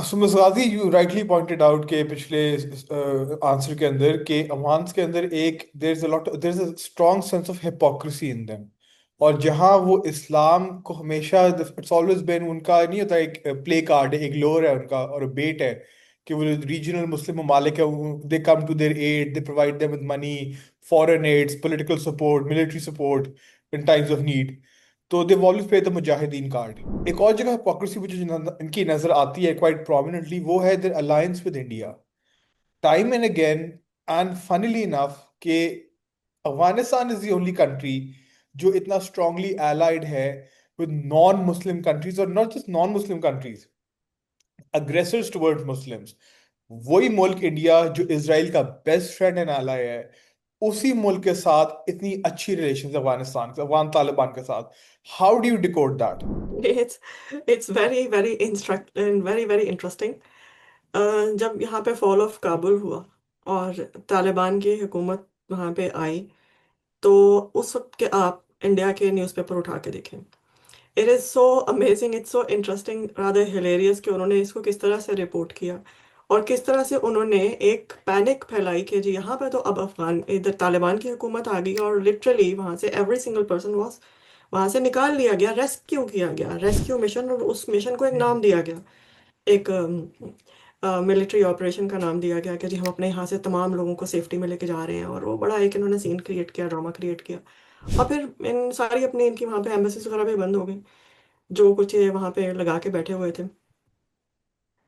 सो मिसगाजी you rightly pointed out के पिछले आंसर के अंदर के अवान्स के अंदर एक there is a strong sense of hypocrisy in them. और जहां वो इस्लाम को हमेशा इट्स ऑलवेज बीन उनका नहीं होता, एक प्ले कार्ड है, एक लोर है उनका और बेट है कि वो रीजनल मुस्लिम ममालिक है, they come to their aid, they provide them with money, foreign aids, political support, military support in times of need. तो they always play the mujahideen card. एक और जगह हिपोक्रेसी मुझे इनकी नजर आती है क्वाइट प्रोमिनेंटली, वो है their alliance with India. Time and again and funnily enough कि Afghanistan is the only country जो इतना स्ट्रांगली allied है विद नॉन मुस्लिम कंट्रीज, और not just non Muslim countries, aggressors towards Muslims. वही मुल्क इंडिया जो इसराइल का बेस्ट फ्रेंड एंड ally है, उसी मुल्क के साथ इतनी अच्छी रिलेशन अफगानिस्तान के अफगान तालिबान के साथ। How do you decode that? It's it's very very instruct very very interesting. जब यहाँ पे फॉल ऑफ काबुल हुआ और तालिबान की हुकूमत वहाँ पे आई, तो उस वक्त के आप इंडिया के न्यूज़पेपर उठा के देखें। It is so amazing, it's so interesting, rather hilarious कि उन्होंने इसको किस तरह से रिपोर्ट किया और किस तरह से उन्होंने एक पैनिक फैलाई कि जी यहाँ पे तो अब अफगान इधर तालिबान की हुकूमत आ गई और लिटरली वहाँ से एवरी सिंगल पर्सन वॉज वहाँ से निकाल लिया गया, रेस्क्यू किया गया, रेस्क्यू मिशन, और उस मिशन को एक नाम दिया गया, एक मिलिट्री ऑपरेशन का नाम दिया गया कि जी हम अपने यहाँ से तमाम लोगों को सेफ्टी में लेके जा रहे हैं। और वो बड़ा एक इन्होंने सीन क्रिएट किया, ड्रामा क्रिएट किया। और फिर इन सारी अपनी इनकी वहाँ पे एम्बेसीज वगैरह भी बंद हो गई, जो कुछ ये वहाँ पे लगा के बैठे हुए थे।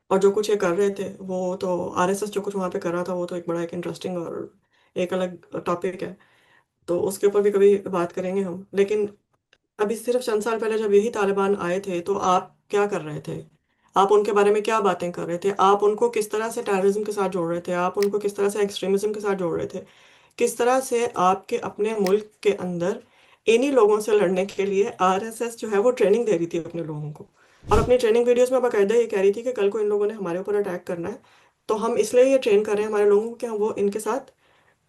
और जो कुछ ये कर रहे थे वो तो आरएसएस जो कुछ वहाँ पे कर रहा था वो तो एक बड़ा एक इंटरेस्टिंग और एक अलग टॉपिक है, तो उसके ऊपर भी कभी बात करेंगे हम। लेकिन अभी सिर्फ चंद साल पहले जब यही तालिबान आए थे तो आप क्या कर रहे थे? आप उनके बारे में क्या बातें कर रहे थे? आप उनको किस तरह से टेररिज्म के साथ जोड़ रहे थे? आप उनको किस तरह से एक्सट्रीमिज्म के साथ जोड़ रहे थे? किस तरह से आपके अपने मुल्क के अंदर इन्हीं लोगों से लड़ने के लिए आरएसएस जो है वो ट्रेनिंग दे रही थी अपने लोगों को, और अपनी ट्रेनिंग वीडियोस में बाकायदा ये कह रही थी कि कल को इन लोगों ने हमारे ऊपर अटैक करना है, तो हम इसलिए ये ट्रेन कर रहे हैं हमारे लोगों को कि हम वो इनके साथ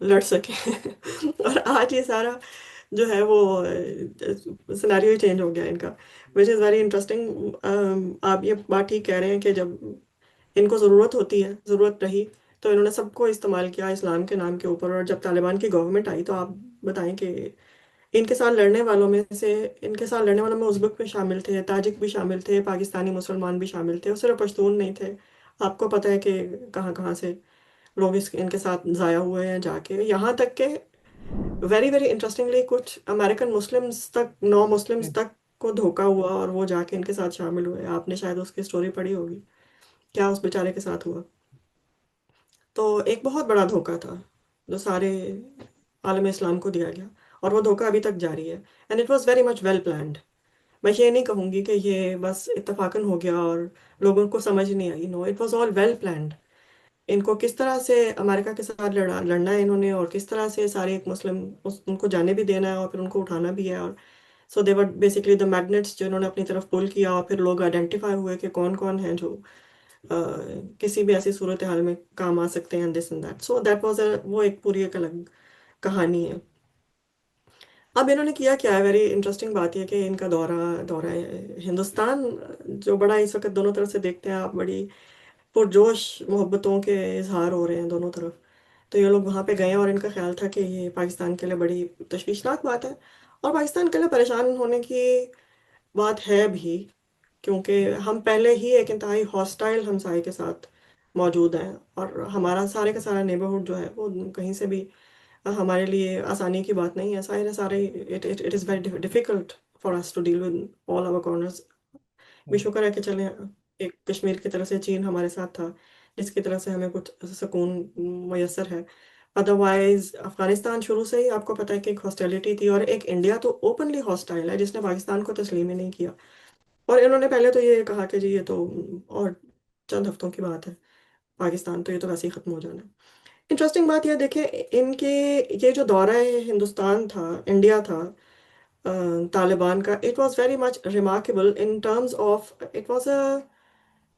लड़ सके। और आज ये सारा जो है वो सिनेरियो ही चेंज हो गया इनका, विच इज़ वेरी इंटरेस्टिंग। आप ये बात ठीक कह रहे हैं कि जब इनको ज़रूरत होती है, ज़रूरत रही, तो इन्होंने सबको इस्तेमाल किया इस्लाम के नाम के ऊपर। और जब तालिबान की गवर्नमेंट आई तो आप बताएं कि इनके साथ लड़ने वालों में से इनके साथ लड़ने वालों में उज़्बेक भी शामिल थे, ताजिक भी शामिल थे, पाकिस्तानी मुसलमान भी शामिल थे, और सिर्फ पश्तून नहीं थे। आपको पता है कि कहाँ कहाँ से लोग इनके साथ ज़ाया हुए हैं जाके, यहाँ तक के वेरी वेरी इंटरेस्टिंगली कुछ अमेरिकन मुस्लिम्स तक, नौ मुस्लिम्स तक को धोखा हुआ और वो जाके इनके साथ शामिल हुए। आपने शायद उसकी स्टोरी पढ़ी होगी, क्या उस बेचारे के साथ हुआ। तो एक बहुत बड़ा धोखा था जो सारे आलम इस्लाम को दिया गया, और वो धोखा अभी तक जारी है। And it was very much well planned. मैं ये नहीं कहूँगी कि ये बस इत्तेफाकन हो गया और लोगों को समझ नहीं आई, no, it was all well planned. इनको किस तरह से अमेरिका के साथ लड़ना है इन्होंने, और किस तरह से सारे एक मुस्लिम उनको जाने भी देना है और फिर उनको उठाना भी है। और सो दे वर बेसिकली द मैग्नेट्स जो इन्होंने अपनी तरफ पुल किया, और फिर लोग आइडेंटिफाई हुए कि कौन कौन है जो किसी भी ऐसी सूरत हाल में काम आ सकते हैं, this and that. So that was वो एक पूरी एक अलग कहानी है। अब इन्होंने किया क्या है, वेरी इंटरेस्टिंग बात यह कि इनका दौरा दौरा हिंदुस्तान जो बड़ा इस वक्त दोनों तरफ से देखते हैं आप, बड़ी पुरजोश मोहब्बतों के इजहार हो रहे हैं दोनों तरफ। तो ये लोग वहाँ पे गए और इनका ख्याल था कि ये पाकिस्तान के लिए बड़ी तशवीशनाक बात है, और पाकिस्तान के लिए परेशान होने की बात है भी, क्योंकि हम पहले ही एक इंतहाई हॉस्टाइल हमसाये के साथ मौजूद हैं, और हमारा सारे का सारा नेबरहुड जो है वो कहीं से भी हमारे लिए आसानी की बात नहीं है। सारे सारे it it is very difficult for us to deal with all our corners. भी शुक्र है कि चले एक कश्मीर की तरफ से चीन हमारे साथ था, जिसकी तरफ से हमें कुछ सुकून मैसर है। अदरवाइज अफगानिस्तान शुरू से ही आपको पता है कि एक हॉस्टिलिटी थी, और एक इंडिया तो ओपनली हॉस्टाइल है जिसने पाकिस्तान को तस्लीम ही नहीं किया। और इन्होंने पहले तो ये कहा कि जी ये तो और चंद हफ्तों की बात है, पाकिस्तान तो ये तो वैसे ही खत्म हो जाना है। इंटरेस्टिंग बात यह देखें, इनके ये जो दौरा है हिंदुस्तान था, इंडिया था, तालिबान का, it was very much remarkable in terms of it was a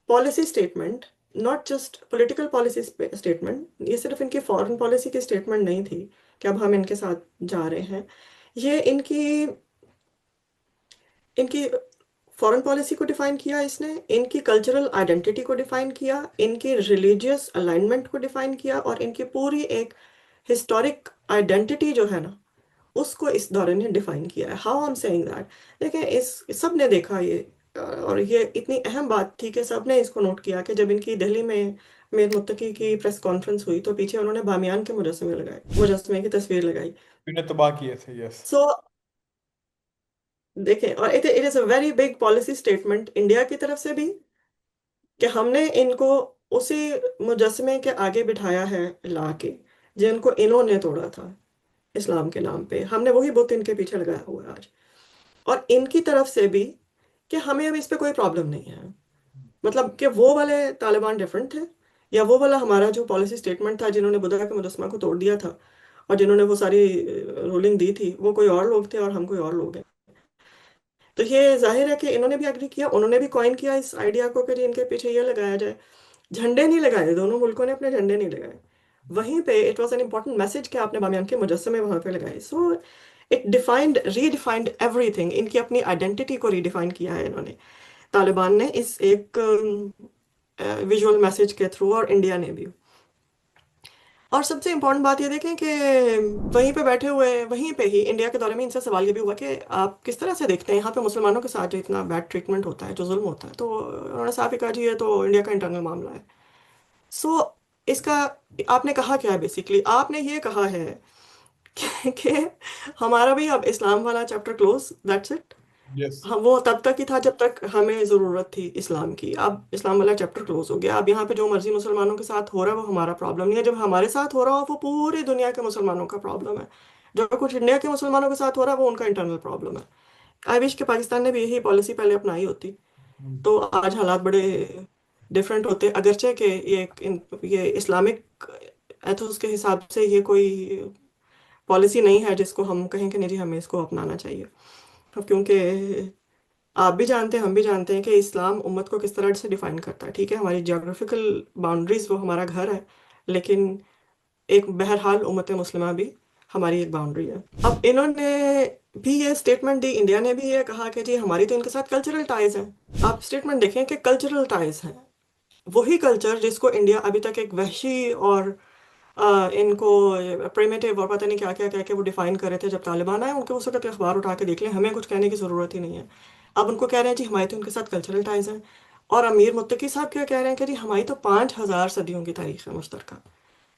policy statement, not just political policy statement. ये सिर्फ इनकी फॉरेन पॉलिसी की स्टेटमेंट नहीं थी कि अब हम इनके साथ जा रहे हैं। ये इनकी इनकी फॉरेन पॉलिसी को डिफाइन किया इसने, इनकी कल्चरल आइडेंटिटी को डिफाइन किया, इनकी रिलीजियस अलाइनमेंट को डिफाइन किया, और इनकी पूरी एक हिस्टोरिक आइडेंटिटी जो है ना, उसको इस दौरे ने डिफाइन किया है। How I am saying that, देखिए इस सब ने देखा ये, और ये इतनी अहम बात थी कि सब ने इसको नोट किया कि जब इनकी दिल्ली में मीर मुत्तकी की प्रेस कॉन्फ्रेंस हुई तो पीछे उन्होंने बामियान के मुजस्मे लगाए, मुजस्मे की तस्वीर लगाई। इन्हें तबाह किए थे, यस। सो देखें, और it is a very big policy statement India की तरफ से भी, कि हमने इनको उसी मुजस्मे के आगे बिठाया है ला के, जिनको इन्होंने तोड़ा था इस्लाम के नाम पे, हमने वही बुत इनके पीछे लगाया हुआ है आज। और इनकी तरफ से भी कि हमें अब इस पे कोई प्रॉब्लम नहीं है, मतलब कि वो वाले तालिबान डिफरेंट थे, या वो वाला हमारा जो पॉलिसी स्टेटमेंट था जिन्होंने बुद्धा के मुजस्मा को तोड़ दिया था और जिन्होंने वो सारी रूलिंग दी थी, वो कोई और लोग थे और हम कोई और लोग हैं। तो ये जाहिर है कि इन्होंने भी एग्री किया, उन्होंने भी कॉइन किया इस आइडिया को कि जी इनके पीछे ये लगाया जाए। झंडे नहीं लगाए, दोनों मुल्कों ने अपने झंडे नहीं लगाए। वहीं पे it was an important message कि आपने बामियान के मुजस्मे वहां पे लगाए। So it defined redefined everything, इनकी अपनी आइडेंटिटी को रीडिफाइन किया है इन्होंने, तालिबान ने, इस एक विजुअल मैसेज के थ्रू, और इंडिया ने भी। और सबसे इम्पोर्टेंट बात ये देखें कि वहीं पे बैठे हुए, वहीं पे ही इंडिया के दौरे में इनसे सवाल ये भी हुआ कि आप किस तरह से देखते हैं यहाँ पे मुसलमानों के साथ जो इतना बैड ट्रीटमेंट होता है, जो जुल्म होता है। तो उन्होंने साफ ही कहा जी ये तो इंडिया का इंटरनल मामला है। सो इसका आपने कहा क्या है, बेसिकली आपने ये कहा है कि हमारा भी अब इस्लाम वाला chapter close, that's it. Yes. हाँ, वो तब तक ही था जब तक हमें जरूरत थी इस्लाम की, अब इस्लाम वाला चैप्टर क्लोज हो गया। अब यहाँ पे जो मर्जी मुसलमानों के साथ हो रहा है वो हमारा प्रॉब्लम नहीं है, जब हमारे साथ हो रहा हो वो पूरी दुनिया के मुसलमानों का प्रॉब्लम है। जो कुछ इंडिया के मुसलमानों के साथ हो रहा है वो उनका इंटरनल प्रॉब्लम है। आई विश कि पाकिस्तान ने भी यही पॉलिसी पहले अपनाई होती, तो आज हालात बड़े डिफरेंट होते। अगरचे कि ये इस्लामिक एथोस के हिसाब से ये कोई पॉलिसी नहीं है जिसको हम कहें कि नहीं जी हमें इसको अपनाना चाहिए। अब क्योंकि आप भी जानते हैं, हम भी जानते हैं कि इस्लाम उम्मत को किस तरह से डिफाइन करता है। ठीक है, हमारी जियोग्राफिकल बाउंड्रीज वो हमारा घर है, लेकिन एक बहरहाल उम्मत मुस्लिमा भी हमारी एक बाउंड्री है। अब इन्होंने भी ये स्टेटमेंट दी, इंडिया ने भी ये कहा कि जी हमारी तो इनके साथ कल्चरल टाइज हैं। आप स्टेटमेंट देखें कि कल्चरल टाइज हैं, वही कल्चर जिसको इंडिया अभी तक एक वहशी और इनको प्रिमिटिव और पता नहीं क्या क्या कह के वो डिफाइन कर रहे थे। जब तालिबान आए उनके उस वक्त अखबार उठा के देख लें, हमें कुछ कहने की जरूरत ही नहीं है। अब उनको कह रहे हैं जी हमारी तो उनके साथ कल्चरल टाइज हैं। और अमीर मुत्तकी साहब क्या कह रहे हैं कि जी हमारी तो 5,000 सदियों की तारीख है मुश्तरका।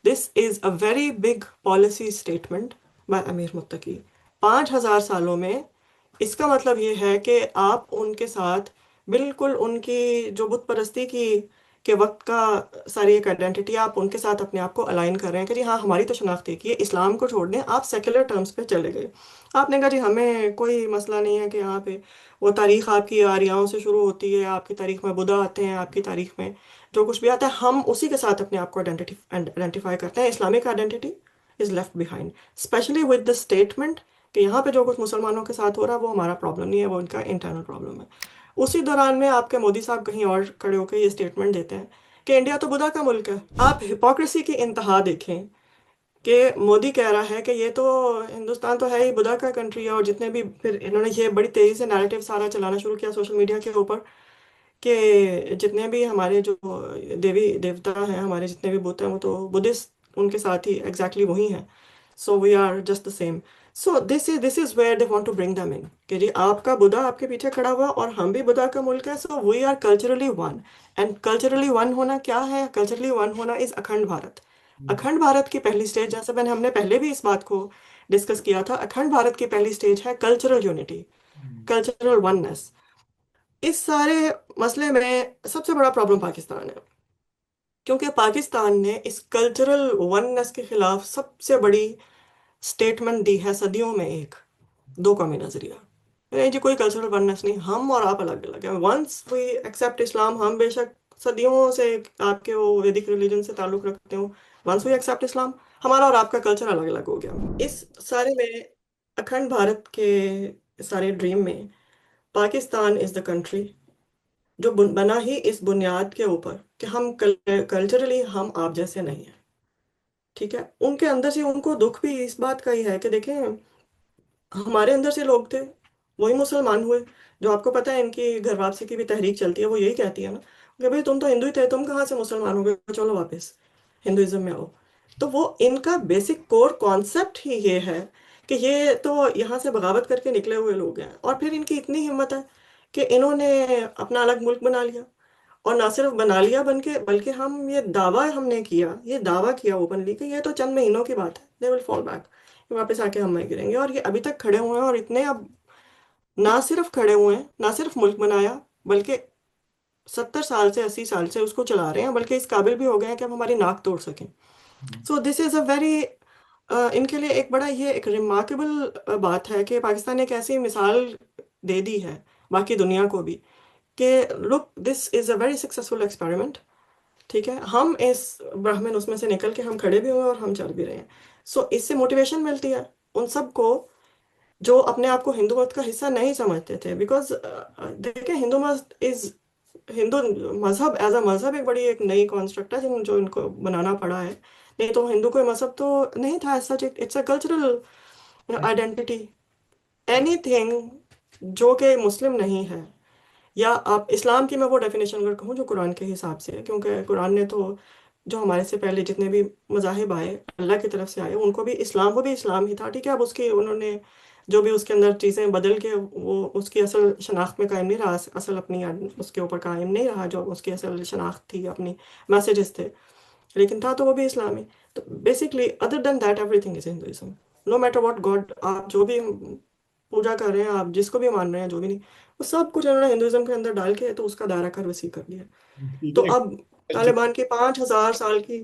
This is a very big policy statement by Amir Muttaqi. 5,000 सालों में, इसका मतलब ये है कि आप उनके साथ बिल्कुल उनकी जो बुत परस्ती की के वक्त का सारी एक आइडेंटिटी, आप उनके साथ अपने आप को अलाइन कर रहे हैं कि जी हाँ हमारी तो शनाख्त एक ही है। इस्लाम को छोड़ दें, आप सेक्युलर टर्म्स पे चले गए। आपने कहा जी हमें कोई मसला नहीं है कि यहाँ पे वो तारीख आपकी आर्यों से शुरू होती है, आपकी तारीख में बुद्धा आते हैं, आपकी तारीख में जो कुछ भी आता है हम उसी के साथ अपने आप को आइडेंटिफाई करते हैं। Islamic identity is left behind, specially with the statement कि यहाँ पे जो कुछ मुसलमानों के साथ हो रहा है वो हमारा प्रॉब्लम नहीं है, वो उनका इंटरनल प्रॉब्लम है। उसी दौरान में आपके मोदी साहब कहीं और खड़े होकर ये स्टेटमेंट देते हैं कि इंडिया तो बुद्धा का मुल्क है। आप हिपोक्रेसी की इंतहा देखें कि मोदी कह रहा है कि ये तो हिंदुस्तान तो है ही बुद्धा का कंट्री है, और जितने भी, फिर इन्होंने ये बड़ी तेजी से नैरेटिव सारा चलाना शुरू किया सोशल मीडिया के ऊपर कि जितने भी हमारे जो देवी देवता हैं, हमारे जितने भी बुत हैं वो तो बुद्धिस्ट उनके साथ ही एग्जैक्टली वही हैं। So we are just the same. So this is where they want to bring them in कि जी आपका बुद्धा आपके पीछे खड़ा हुआ और हम भी बुद्धा का मुल्क है, so we are culturally one. And culturally one होना क्या है, कल्चरली वन होना इज अखंड भारत। अखंड भारत की पहली स्टेज, जैसे मैंने हमने पहले भी इस बात को डिस्कस किया था, अखंड भारत की पहली स्टेज है कल्चरल यूनिटी, कल्चरल वननेस। इस सारे मसले में सबसे बड़ा प्रॉब्लम पाकिस्तान है, क्योंकि पाकिस्तान ने इस कल्चरल वननेस के खिलाफ सबसे बड़ी स्टेटमेंट दी है सदियों में, एक दो कौमी नजरिया। नहीं जी कोई कल्चरल वननेस नहीं, हम और आप अलग अलग हैं। वंस वी एक्सेप्ट इस्लाम, हम बेशक सदियों से आपके वो वैदिक रिलीजन से ताल्लुक रखते हो, वंस वी एक्सेप्ट इस्लाम हमारा और आपका कल्चर अलग अलग हो गया। इस सारे में, अखंड भारत के सारे ड्रीम में, पाकिस्तान इज द कंट्री जो बना ही इस बुनियाद के ऊपर कि हम कल्चरली हम आप जैसे नहीं हैं। ठीक है, उनके अंदर से उनको दुख भी इस बात का ही है कि देखें हमारे अंदर से लोग थे, वही मुसलमान हुए। जो आपको पता है इनकी घर वापसी की भी तहरीक चलती है, वो यही कहती है ना कि भाई तुम तो हिंदू ही थे, तुम कहाँ से मुसलमान हो गए, चलो वापस हिंदुइज्म में आओ। तो वो इनका बेसिक कोर कॉन्सेप्ट ही ये है कि ये तो यहाँ से बगावत करके निकले हुए लोग हैं, और फिर इनकी इतनी हिम्मत है कि इन्होंने अपना अलग मुल्क बना लिया। और ना सिर्फ बना लिया बल्कि हम ये दावा हमने किया, ये दावा किया ओपनली कि ये तो चंद महीनों की बात है, दे विल फॉल बैक, वापस आके हम में गिरेंगे। और ये अभी तक खड़े हुए हैं, और इतने अब ना सिर्फ खड़े हुए हैं, ना सिर्फ मुल्क बनाया, बल्कि 70 साल से 80 साल से उसको चला रहे हैं, बल्कि इस काबिल भी हो गए हैं कि हम हमारी नाक तोड़ सकें। सो दिस इज अ वेरी, इनके लिए एक बड़ा ये एक रिमार्केबल बात है कि पाकिस्तान ने एक ऐसी मिसाल दे दी है बाकी दुनिया को भी कि look this is a very successful experiment. ठीक है, हम इस ब्राह्मण उसमें से निकल के हम खड़े भी हुए और हम चल भी रहे हैं। सो इससे मोटिवेशन मिलती है उन सबको जो अपने आप को हिंदू मत का हिस्सा नहीं समझते थे। बिकॉज देखिए, हिंदू मत इज, हिंदू मजहब एज अ मजहब एक बड़ी एक नई कॉन्स्ट्रक्ट है जो इनको बनाना पड़ा है। नहीं तो हिंदू कोई मजहब तो नहीं था, सच it's a cultural identity. Anything जो कि मुस्लिम नहीं है, या आप इस्लाम की मैं वो डेफिनेशन अगर कहूँ जो कुरान के हिसाब से है, क्योंकि कुरान ने तो जो हमारे से पहले जितने भी मज़ाहिब आए अल्लाह की तरफ से आए उनको भी इस्लाम, वो भी इस्लाम ही था। ठीक है, अब उसकी उन्होंने जो भी उसके अंदर चीज़ें बदल के वो उसकी असल शनाख्त में कायम नहीं रहा, असल अपनी उसके ऊपर कायम नहीं रहा जो उसकी असल शनाख्त थी, अपनी मैसेजेस थे, लेकिन था तो वो भी इस्लाम ही। तो basically other than that everything is Hinduism. No matter what god आप जो भी पूजा कर रहे हैं, आप जिसको भी मान रहे हैं, जो भी नहीं, वो सब कुछ इन्होंने हिंदुइज्म के अंदर डाल के तो उसका दायरा कर वसी कर दिया। ठीक तो है। अब तालिबान की 5,000 साल की,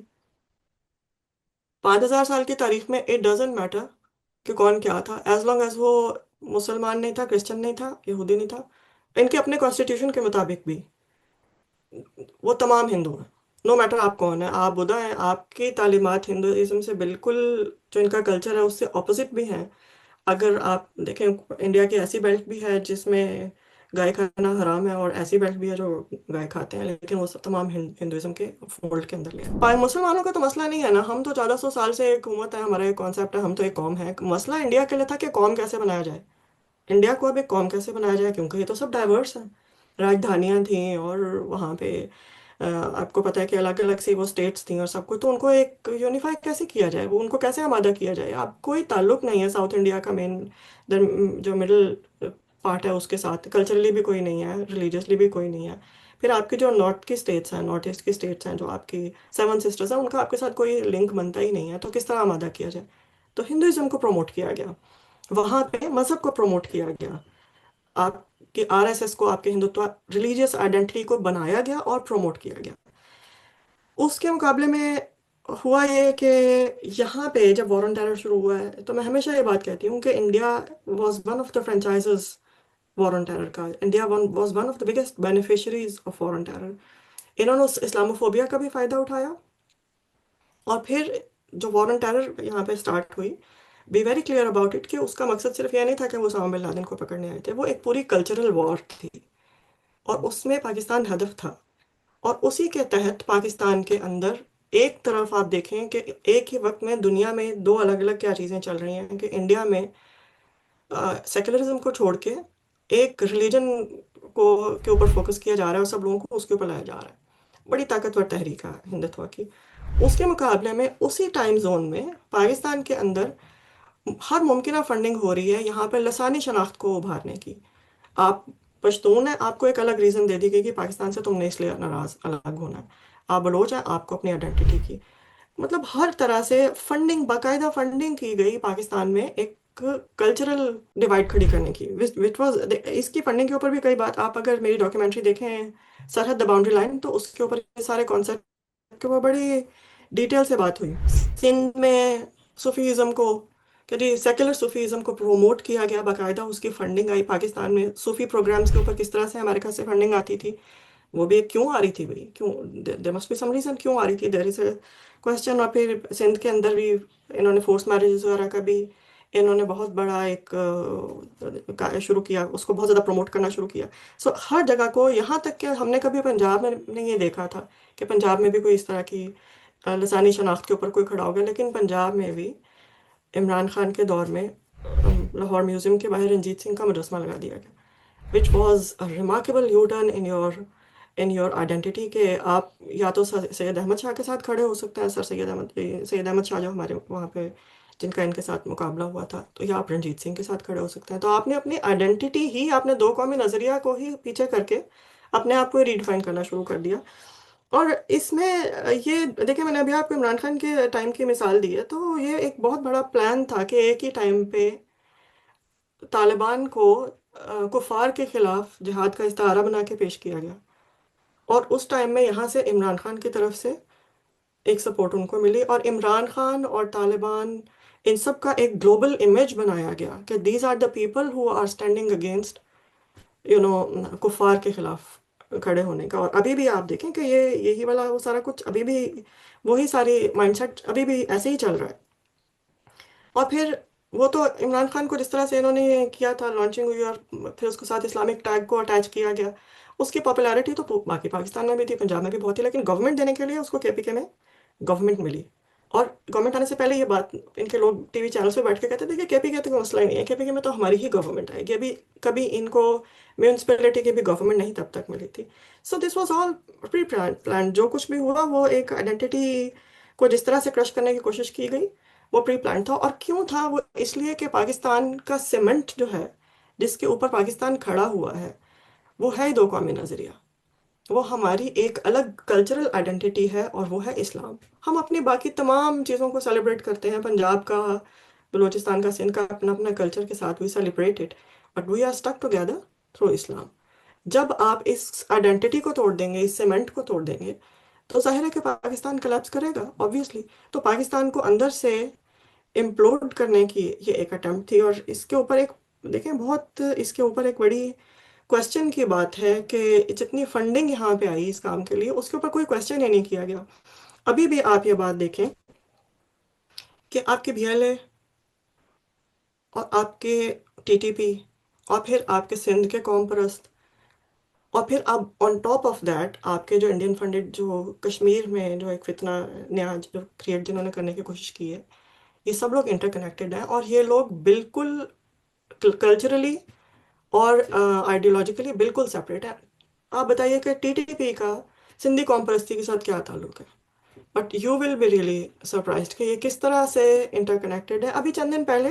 5,000 साल की तारीख में इट डजेंट मैटर कि कौन क्या था, एज लॉन्ग एज वो मुसलमान नहीं था, क्रिश्चियन नहीं था, यहूदी नहीं था। इनके अपने कॉन्स्टिट्यूशन के मुताबिक भी वो तमाम हिंदू हैं। नो मैटर आप कौन है, आप बुद्धा हैं, आपकी तालीमात हिंदुइज्म से बिल्कुल, जो इनका कल्चर है उससे ऑपोजिट भी हैं। अगर आप देखें, इंडिया की ऐसी बेल्ट भी है जिसमें गाय खाना हराम है, और ऐसी बेल्ट भी है जो गाय खाते हैं, लेकिन वो सब तमाम हिंदुइज्म के फोल्ड के अंदर ले आए। मुसलमानों का तो मसला नहीं है ना, हम तो 1400 साल से एक हुकूमत है, हमारा एक कॉन्सेप्ट है, हम तो एक कौम है। मसला इंडिया के लिए था कि कौम कैसे बनाया जाए, इंडिया को अब एक कौम कैसे बनाया जाए, क्योंकि ये तो सब डाइवर्स है। राजधानियां थी, और वहाँ पे आपको पता है कि अलग अलग सी वो स्टेट्स थी और सब कुछ, तो उनको एक यूनिफाई कैसे किया जाए, वो उनको कैसे आमादा किया जाए। अब कोई ताल्लुक नहीं है साउथ इंडिया का मेन जो मिडिल पार्ट है उसके साथ, कल्चरली भी कोई नहीं है, रिलीजियसली भी कोई नहीं है। फिर आपकी जो नॉर्थ की स्टेट्स हैं, नॉर्थ ईस्ट की स्टेट्स हैं, जो आपकी सेवन सिस्टर्स हैं, उनका आपके साथ कोई लिंक बनता ही नहीं है, तो किस तरह आमादा किया जाए। तो हिंदुइज्म को प्रमोट किया गया, वहां पे मजहब को प्रमोट किया गया, आपके आरएसएस को, आपके हिंदुत्व रिलीजियस आइडेंटिटी को बनाया गया और प्रमोट किया गया। उसके मुकाबले में हुआ ये कि यहाँ पे जब वॉर ऑन टेरर शुरू हुआ है, तो मैं हमेशा ये बात कहती हूँ कि India was one of the franchises war on terror का। India one was one of the biggest beneficiaries of war on terror. इन्होंने उस इस्लामोफोबिया का भी फायदा उठाया, और फिर जो वॉर ऑन टेरर यहाँ पे स्टार्ट हुई, be very clear about it, कि उसका मकसद सिर्फ ये नहीं था कि वो उसामा बिन लादेन को पकड़ने आए थे, वो एक पूरी कल्चरल वॉर थी, और उसमें पाकिस्तान हदफ था। और उसी के तहत पाकिस्तान के अंदर एक तरफ आप देखें कि एक ही वक्त में दुनिया में दो अलग अलग क्या चीज़ें चल रही हैं, कि इंडिया में सेकुलरिज्म को छोड़ के एक रिलीजन को के ऊपर फोकस किया जा रहा है, और सब लोगों को उसके ऊपर लाया जा रहा है। बड़ी ताकतवर तहरीक है हिंदुत्व की। उसके मुकाबले में उसी टाइम जोन में पाकिस्तान के अंदर हर मुमकिन फंडिंग हो रही है यहाँ पर लसानी शनाख्त को उभारने की। आप पश्तून है, आपको एक अलग रीजन दे दी गई कि पाकिस्तान से तुमने इसलिए नाराज अलग होना है। आप बलोच हैं, आपको अपनी आइडेंटिटी की, मतलब हर तरह से फंडिंग, बाकायदा फंडिंग की गई पाकिस्तान में एक कल्चरल डिवाइड खड़ी करने की, विच वाज, इसकी फंडिंग के ऊपर भी कई बात, आप अगर मेरी डॉक्यूमेंट्री देखें सरहद द बाउंड्री लाइन, तो उसके ऊपर ये सारे कॉन्सेप्ट के ऊपर बड़ी डिटेल से बात हुई। सिंध में सूफीज़्म को, कभी सेकुलर सूफीज़्म को प्रमोट किया गया, बाकायदा उसकी फंडिंग आई। पाकिस्तान में सूफी प्रोग्राम्स के ऊपर किस तरह से अमेरिका से फंडिंग आती थी, वो भी क्यों आ रही थी भाई, क्यों, there must be some reason क्यों आ रही थी, देयर इज अ क्वेश्चन। और फिर सिंध के अंदर भी इन्होंने फोर्स मैरिजेस वगैरह का भी इन्होंने बहुत बड़ा एक शुरू किया, उसको बहुत ज़्यादा प्रमोट करना शुरू किया। सो हर जगह को, यहाँ तक कि हमने कभी पंजाब में नहीं ये देखा था कि पंजाब में भी कोई इस तरह की लसानी शनाख्त के ऊपर कोई खड़ा हो गया, लेकिन पंजाब में भी इमरान खान के दौर में लाहौर म्यूजियम के बाहर रंजीत सिंह का मुजस्समा लगा दिया गया, which was a remarkable U turn in your identity, के आप या तो सैयद अहमद शाह के साथ खड़े हो सकते हैं, सर सैयद अहमद शाह जो हमारे वहाँ पे जिनका इनके साथ मुकाबला हुआ था, तो या आप रंजीत सिंह के साथ खड़े हो सकते हैं। तो आपने अपनी आइडेंटिटी ही, आपने दो कौमी नजरिया को ही पीछे करके अपने आप को रीडिफाइन करना शुरू कर दिया। और इसमें ये देखिए, मैंने अभी आपको इमरान खान के टाइम की मिसाल दी है, तो ये एक बहुत बड़ा प्लान था कि एक ही टाइम पे तालिबान को कुफार के खिलाफ जिहाद का इस्तारा बना के पेश किया गया। और उस टाइम में यहाँ से इमरान खान की तरफ से एक सपोर्ट उनको मिली, और इमरान खान और तालिबान इन सब का एक ग्लोबल इमेज बनाया गया कि these are the people who are standing against कुफार के खिलाफ खड़े होने का। और अभी भी आप देखें कि ये यही वाला वो सारा कुछ अभी भी, वही सारी माइंडसेट अभी भी ऐसे ही चल रहा है। और फिर वो तो इमरान खान को जिस तरह से इन्होंने किया था, लॉन्चिंग हुई और फिर उसके साथ इस्लामिक टैग को अटैच किया गया, उसकी पॉपुलैरिटी तो बाकी पाकिस्तान में भी थी, पंजाब में भी बहुत थी, लेकिन गवर्नमेंट देने के लिए उसको केपीके में गवर्नमेंट मिली। और गवर्नमेंट आने से पहले ये बात इनके लोग टीवी चैनल्स पे बैठ के कहते थे कि केपीके तो कोई मसला ही नहीं है, केपीके में तो हमारी ही गवर्नमेंट आएगी। अभी कभी इनको म्यूनसिपैलिटी की भी गवर्नमेंट नहीं तब तक मिली थी। So this was all pre plan. जो कुछ भी हुआ वो एक आइडेंटिटी को जिस तरह से क्रश करने की कोशिश की गई, वो प्री प्लान था। और क्यों था वो? इसलिए कि पाकिस्तान का सीमेंट जो है, जिसके ऊपर पाकिस्तान खड़ा हुआ है, वो है ही दो कौमी नजरिया। वो हमारी एक अलग कल्चरल आइडेंटिटी है, और वो है इस्लाम। हम अपनी बाकी तमाम चीज़ों को सेलिब्रेट करते हैं, पंजाब का, बलूचिस्तान का, सिंध का अपना अपना कल्चर के साथ we celebrate it, but we are stuck together through Islam. जब आप इस आइडेंटिटी को तोड़ देंगे, इस सीमेंट को तोड़ देंगे, तो जाहिर है कि पाकिस्तान कोलैप्स करेगा ऑब्वियसली। तो पाकिस्तान को अंदर से इम्प्लोड करने की ये एक अटेम्प्ट थी। और इसके ऊपर एक, देखें, बहुत इसके ऊपर एक बड़ी क्वेश्चन की बात है कि जितनी फंडिंग यहाँ पे आई इस काम के लिए, उसके ऊपर कोई क्वेश्चन ही नहीं किया गया। अभी भी आप ये बात देखें कि आपके बीएलए और आपके टीटीपी और फिर आपके सिंध के कौम परस्त, और फिर अब ऑन टॉप ऑफ दैट आपके जो इंडियन फंडेड, जो कश्मीर में जो एक फितना नया जो क्रिएट जिन्होंने करने की कोशिश की है, ये सब लोग इंटरकनेक्टेड हैं। और ये लोग बिल्कुल कल्चरली और आइडियोलॉजिकली बिल्कुल सेपरेट है। आप बताइए कि टीटीपी का सिंधी कौम परस्ती के साथ क्या ताल्लुक है? But you will be really surprised कि ये किस तरह से इंटरकनेक्टेड है। अभी चंद दिन पहले,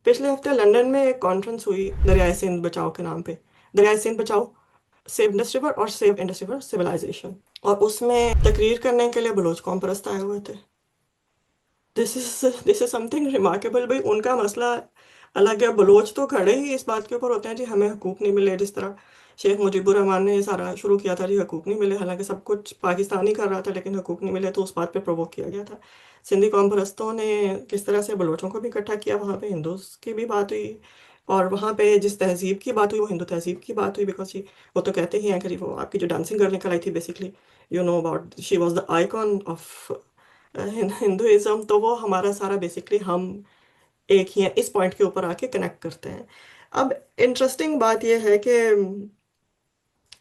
पिछले हफ्ते लंदन में एक कॉन्फ्रेंस हुई दरियाई सिंध बचाओ के नाम पे। दरियाई सिंध बचाओ, सेव इंडस रिवर और सेव इंडस रिवर सिविलाइजेशन। और उसमें तकरीर करने के लिए बलोच कौम परस्त आए हुए थे। This is something remarkable. भाई उनका मसला अलग है, बलोच तो खड़े ही इस बात के ऊपर होते हैं जी हमें हकूक नहीं मिले, जिस तरह शेख मुजीबुर रहमान ने ये सारा शुरू किया था जी हकूक नहीं मिले, हालांकि सब कुछ पाकिस्तान ही कर रहा था, लेकिन हकूक नहीं मिले तो उस बात पे प्रोवोक किया गया था। सिंधी कौम परस्तों ने किस तरह से बलोचों को भी इकट्ठा किया, वहाँ पे हिंदूज की भी बात हुई, और वहाँ पे जिस तहजीब की बात हुई वो हिंदू तहजीब की बात हुई, बिकॉज जी वो तो कहते ही हैं कि जी वो आपकी जो डांसिंग गर्ल निकल आई थी, basically you know about, she was the icon of Hinduism. तो वो हमारा सारा बेसिकली हम एक ही है, इस पॉइंट के ऊपर आके कनेक्ट करते हैं। अब इंटरेस्टिंग बात यह है कि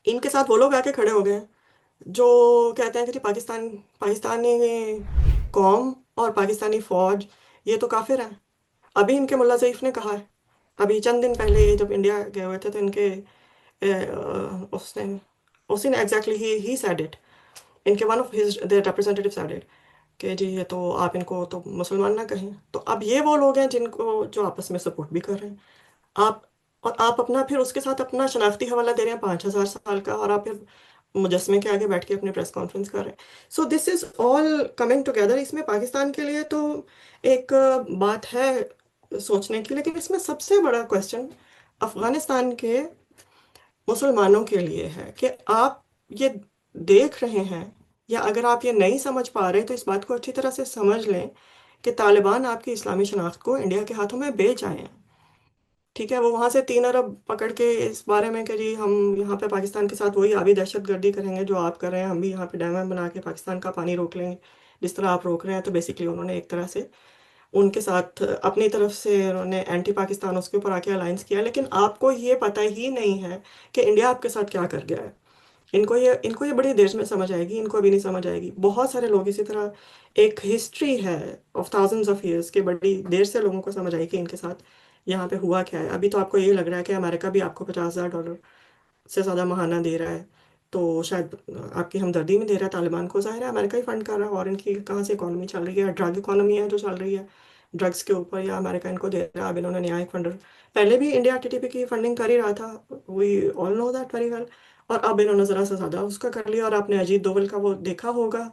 इनके साथ वो लोग आके खड़े हो गए हैं जो कहते हैं कि जी पाकिस्तानी कौम और पाकिस्तानी फौज ये तो काफिर हैं। अभी इनके मुल्ला ज़ईफ ने कहा है, अभी चंद दिन पहले ये जब इंडिया गए हुए थे तो इनके उसने उसी ने एग्जैक्टली ही सेड इट, इनके one of his their representative said it कि जी ये तो आप इनको तो मुसलमान ना कहें। तो अब ये वो लोग हैं जिनको जो आपस में सपोर्ट भी कर रहे हैं। आप, और आप अपना फिर उसके साथ अपना शनाख्ती हवाला दे रहे हैं 5,000 साल का, और आप फिर मुजस्मे के आगे बैठ के अपनी प्रेस कॉन्फ्रेंस कर रहे हैं। So this is all coming together. इसमें पाकिस्तान के लिए तो एक बात है सोचने की, लेकिन इसमें सबसे बड़ा क्वेश्चन अफगानिस्तान के मुसलमानों के लिए है कि आप ये देख रहे हैं, या अगर आप ये नहीं समझ पा रहे तो इस बात को अच्छी तरह से समझ लें कि तालिबान आपकी इस्लामी शनाख्त को इंडिया के हाथों में बेच आए हैं। ठीक है, वो वहां से 3 अरब पकड़ के इस बारे में कि जी हम यहाँ पे पाकिस्तान के साथ वही आबी दहशत गर्दी करेंगे जो आप कर रहे हैं, हम भी यहाँ पे डैम वैम बना के पाकिस्तान का पानी रोक लेंगे जिस तरह आप रोक रहे हैं। तो बेसिकली उन्होंने एक तरह से उनके साथ अपनी तरफ से उन्होंने एंटी पाकिस्तान उसके ऊपर आके अलायंस किया। लेकिन आपको ये पता ही नहीं है कि इंडिया आपके साथ क्या कर गया है। इनको ये बड़ी देर में समझ आएगी, इनको अभी नहीं समझ आएगी। बहुत सारे लोग इसी तरह, एक हिस्ट्री है ऑफ थाउजेंड्स ऑफ ईयर्स के, बड़ी देर से लोगों को समझ आएगी इनके साथ यहाँ पे हुआ क्या है। अभी तो आपको ये लग रहा है कि अमेरिका भी आपको $50,000 से ज़्यादा महाना दे रहा है, तो शायद आपकी हमदर्दी में दे रहा है तालिबान को। जाहिर है अमेरिका ही फंड कर रहा है, और इनकी कहाँ से इकोनॉमी चल रही है, ड्रग इकोनॉमी है जो चल रही है ड्रग्स के ऊपर, या अमेरिका इनको दे रहा है। अब इन्होंने न्यायिक फंड, पहले भी इंडिया टीटीपी की फंडिंग कर ही रहा था, we all know that very well, और अब इन्होंने ज़रा सा ज़्यादा उसका कर लिया। और आपने अजीत दोवल का वो देखा होगा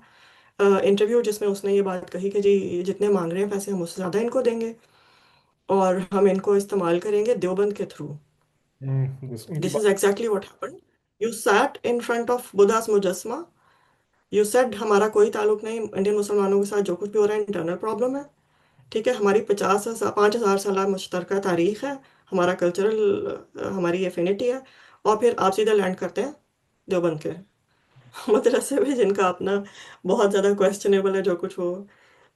इंटरव्यू, जिसमें उसने ये बात कही कि जी जितने मांग रहे हैं पैसे हम उससे ज़्यादा इनको देंगे, और हम इनको इस्तेमाल करेंगे देवबंद के थ्रू। उनकी दिस बात। Is exactly what happened. You sat in front of Buddha's मुजस्मा, यू सेड हमारा कोई ताल्लुक नहीं इंडियन मुसलमानों के साथ, जो कुछ भी हो रहा है इंटरनल प्रॉब्लम है। ठीक है, हमारी 5,000 साल मुश्तरका तारीख है, हमारा कल्चरल हमारी एफिनिटी है, और फिर आप सीधे लैंड करते हैं देवबंद के मदरसे में, जिनका अपना बहुत ज्यादा क्वेश्चनेबल है जो कुछ वो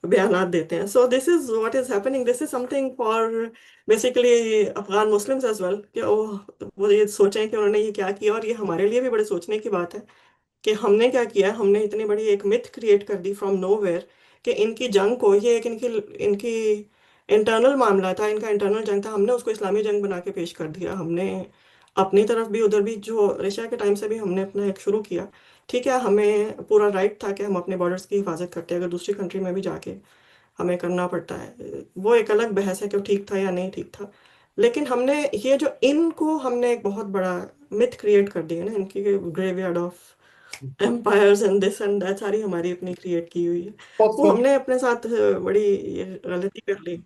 बयानात देते हैं। So this is what is happening, this is something for basically Afghan Muslims as well, कि वो ये सोचें कि उन्होंने ये क्या किया। और ये हमारे लिए भी बड़े सोचने की बात है कि हमने क्या किया। हमने इतनी बड़ी एक मिथ क्रिएट कर दी फ्रॉम नोवेयर कि इनकी जंग को, ये एक इनकी इनकी इंटरनल मामला था, इनका इंटरनल जंग था, हमने उसको इस्लामी जंग बना के पेश कर दिया। हमने अपनी तरफ भी, उधर भी, जो रशिया के टाइम से भी हमने अपना एक शुरू किया। ठीक है, हमें पूरा राइट था कि हम अपने बॉर्डर्स की हिफाजत करते हैं, अगर दूसरी कंट्री में भी जाके हमें करना पड़ता है, वो एक अलग बहस है कि वो ठीक था या नहीं ठीक था। लेकिन हमने ये जो इनको हमने एक बहुत बड़ा मिथ क्रिएट कर दिया ना, इनकी graveyard of empires and this and that, सारी हमारी अपनी क्रिएट की हुई है। बहुत वो लोग। हमने अपने साथ बड़ी ये गलती कर ली।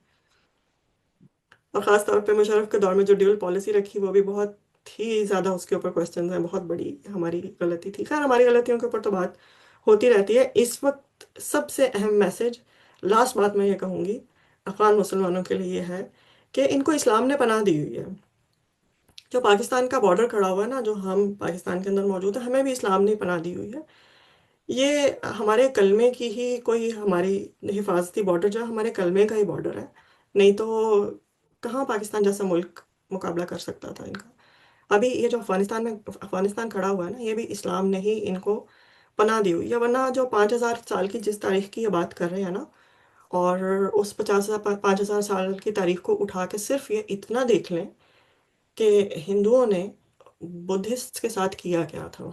और खास तौर पे मुशर्रफ के दौर में जो ड्यूअल पॉलिसी रखी, वो भी बहुत ही ज्यादा उसके ऊपर क्वेश्चन हैं, बहुत बड़ी हमारी गलती थी। खैर, हमारी गलतियों के ऊपर तो बात होती रहती है। इस वक्त सबसे अहम मैसेज, लास्ट बात मैं ये कहूंगी अफगान मुसलमानों के लिए है कि इनको इस्लाम ने पनाह दी हुई है। जो पाकिस्तान का बॉर्डर खड़ा हुआ है ना, जो हम पाकिस्तान के अंदर मौजूद है, हमें भी इस्लाम ने पनाह दी हुई है। ये हमारे कलमे की ही कोई हमारी हिफाजती बॉर्डर, जो हमारे कलमे का ही बॉर्डर है, नहीं तो कहाँ पाकिस्तान जैसा मुल्क मुकाबला कर सकता था इनका। अभी ये जो अफगानिस्तान खड़ा हुआ है ना, ये भी इस्लाम ने ही इनको पनाह दी हुई है। वरना जो 5,000 साल की जिस तारीख की ये बात कर रहे हैं ना, और उस 5,000 की तारीख को उठा के सिर्फ ये इतना देख लें कि हिंदुओं ने बुद्धिस्ट के साथ किया क्या था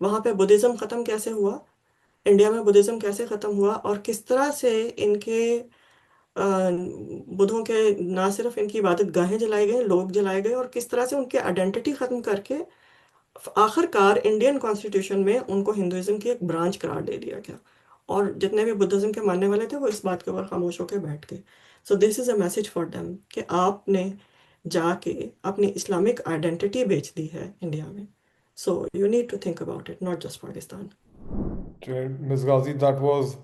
वहाँ पे बुद्धिज्म खत्म कैसे हुआ, इंडिया में बुद्धिज्म कैसे खत्म हुआ, और किस तरह से इनके बुद्धों के ना सिर्फ इनकी इबादत गाहें जलाई गई, लोग जलाए गए, और किस तरह से उनके आइडेंटिटी खत्म करके आखिरकार इंडियन कॉन्स्टिट्यूशन में उनको हिंदुइज्म की एक ब्रांच करार दे दिया गया। और जितने भी बुद्धिज्म के मानने वाले थे वो इस बात के ऊपर खामोश होकर बैठ गए। सो this is a message for them कि आपने जाके अपनी इस्लामिक आइडेंटिटी बेच दी है इंडिया में। So you need to think about it, not just Pakistan. Miss Ghazi, that was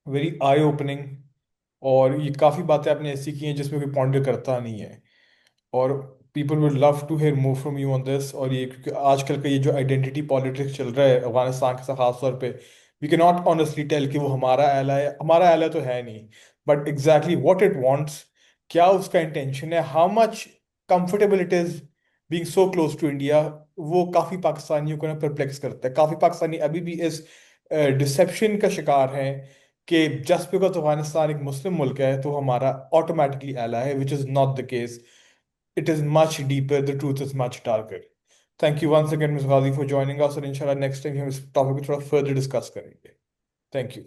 very eye opening. और ये काफ़ी बातें आपने ऐसी की हैं जिसमें कोई पॉइंटर करता नहीं है। और people would love to hear more from you on this. और ये क्योंकि आजकल का ये जो आइडेंटिटी पॉलिटिक्स चल रहा है अफगानिस्तान के साथ खास तौर पे, we can not honestly tell कि वो हमारा एला तो है नहीं। But exactly what it wants, क्या उसका इंटेंशन है, how much comfortable it is being so close to India, वो काफ़ी पाकिस्तानियों को ना परप्लेक्स करता है। काफ़ी पाकिस्तानी अभी भी इस डिसेप्शन का शिकार हैं कि जस्ट बिकॉज अफगानिस्तान एक मुस्लिम मुल्क है तो हमारा ऑटोमेटिकली एला है, which is not the case. It is much deeper, the truth is much darker. Thank you once again, Ms. Ghazi, for joining us, और इंशाल्लाह नेक्स्ट टाइम हम इस टॉपिक को थोड़ा फर्दर डिस्कस करेंगे। Thank you.